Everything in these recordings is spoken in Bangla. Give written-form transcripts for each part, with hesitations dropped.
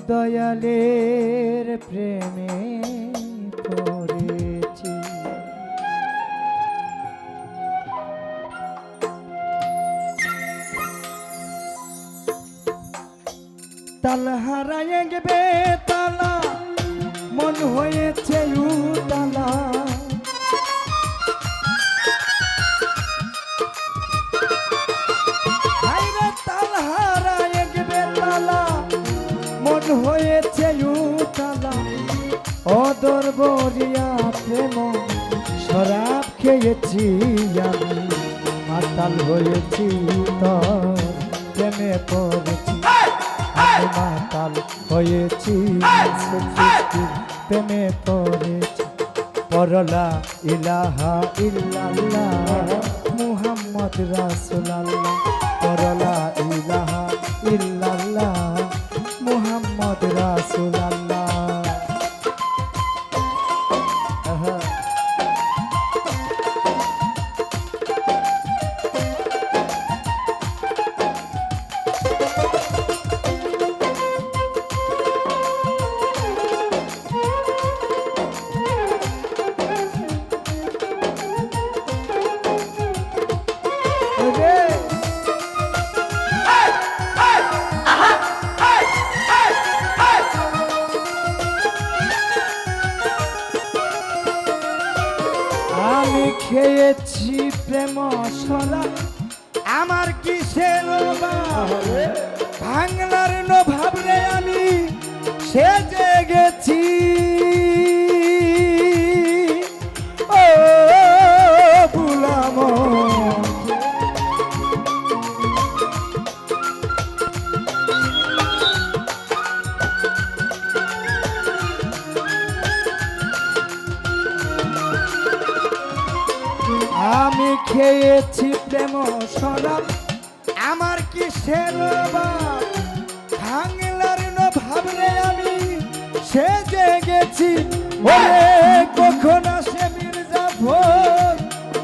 দয়ালের প্রেমে পড়েছি। তাল হারায় গেবে তালা, মন হয়েছে উতালা। তাল হারায় গেবে তালা, মন হয়েছে উতালা। অদর বরিয়া প্রেম শরাব খেয়েছি আমি, মাতাল হয়েছি তোর প্রেমে পড়েছি। আমি মাতাল হয়েছি সৃষ্টির প্রেমে পড়েছি। পরলা ইলাহা ইল্লাল্লাহ মুহাম্মদ রাসূলুল্লাহ। পরলা ইলাহা ইল্লাল্লাহ মুহাম্মদ রাসূলুল্লাহ। আমি খেয়েছি প্রেম সলা, আমার কিসের বাংলার নভাবরে আমি সেজে গেছি। ও বুলাম আমি খেয়েছি প্রেম শরাব, আমার কিসের বাংলার নভাবরে আমি সেজে গেছি। ওরে কখন আসে মির্জাফর,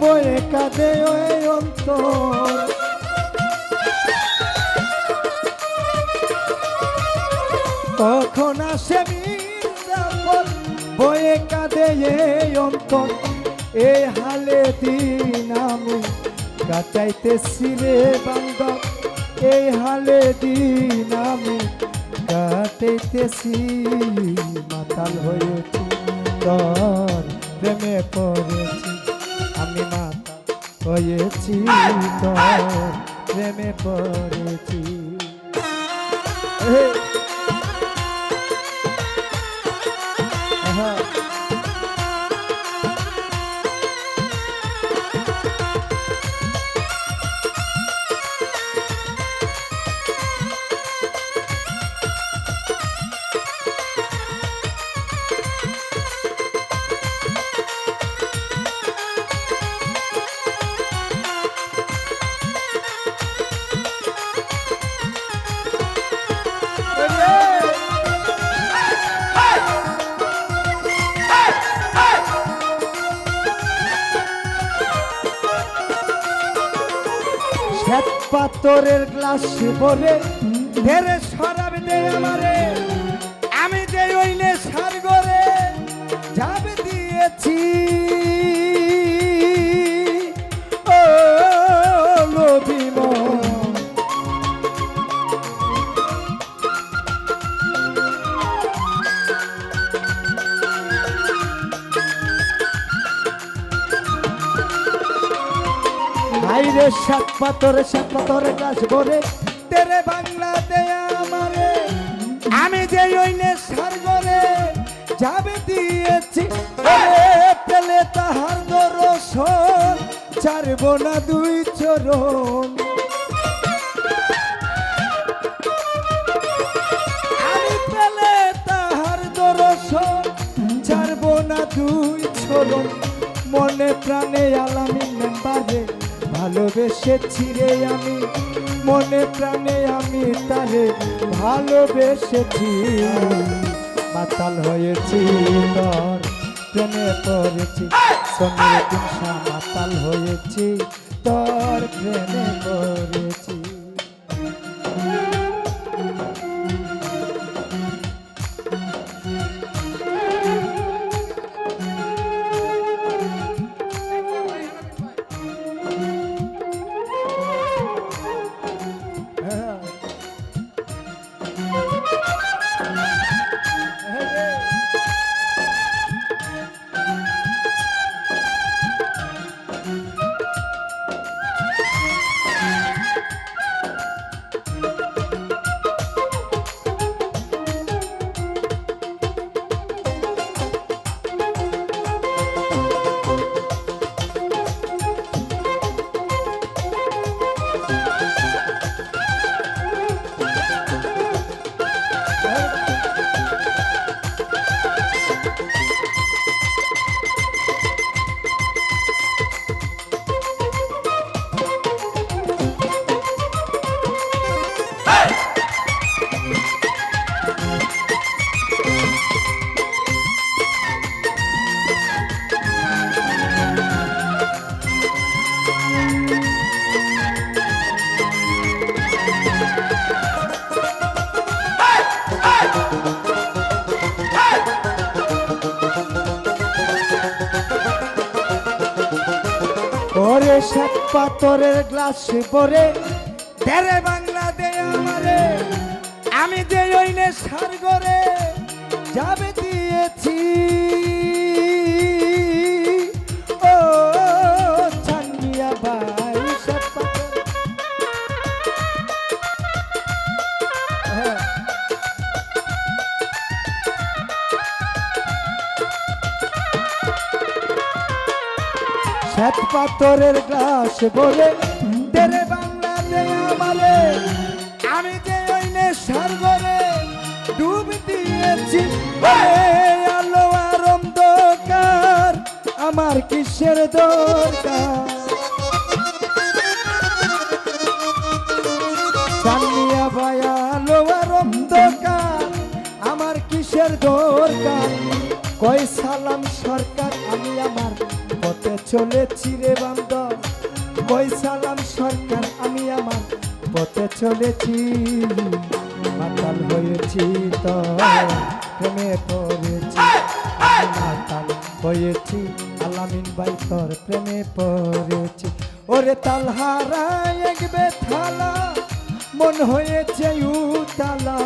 বয়ে কাঁদে ওই অন্তর। কখন আসে মির্জাফর, বয়ে কাঁদে এই অন্তর। এই হালে দিন আমি কাটাইতেছি রে বান্দর, এই হালে দিন আমি কাটাইতেছি। মাতাল হয়েছি তোর প্রেমে পড়েছি, আমি মাতাল হয়েছি তোর প্রেমে পড়েছি। শ্বেত পাথরের গ্লাস ভরে ধেরে শরাব দে আমারে, আমি যে ওই নেশার ঘরে ঝাঁপ দিয়েছি। ও লোভী মন রে, সাত পাথরে গাছ ভরে তেরে বাংলা দে আমারে, আমি যে ওই নেশার ঘরে যাবে দিয়েছি। পেলে তাহার দর্শন ছাড়ব না দুই চরণ। আমি পেলে তাহার দর্শন ছাড়ব না দুই চরণ। মনে প্রাণে আলামিন মেম্বারে ভালোবেসেছি রে আমি, মনে প্রাণে আমি তারে ভালোবেসেছি। মাতাল হয়েছি তোর প্রেমে পড়েছি, সোনের দিনসা মাতাল হয়েছি তোর প্রেমে পড়েছি। ওরে সাত পাথরের গ্লাসে পরে দেরে বাংলা দে আমারে আমি যে ওই নেশার ঘরে যাবে দিয়েছি ও চান্দিয়া ভাই সাত পাথর সাত পাথরের গ্লাস ভরে তেরে বাংলা দে আমারে আমি যে ওই নেশার ঘরে ডুব দিয়েছি আলো আর অন্ধকার আমার কিসের দরকার চান্দিয়া ভাই আলো আর অন্ধকার আমার কিসের দরকার কই সালাম সরকার আমি আমার পথে চলেছি রে বান্দর কই সালাম সরকার আমি আমার পথে চলেছি মাতাল হয়েছি তো প্রেমে পড়েছি মাতাল হয়েছি আলামিন ভাই তোর প্রেমে পড়েছি ওরে তালহারা এক বেথালা মন হয়েছে উতালা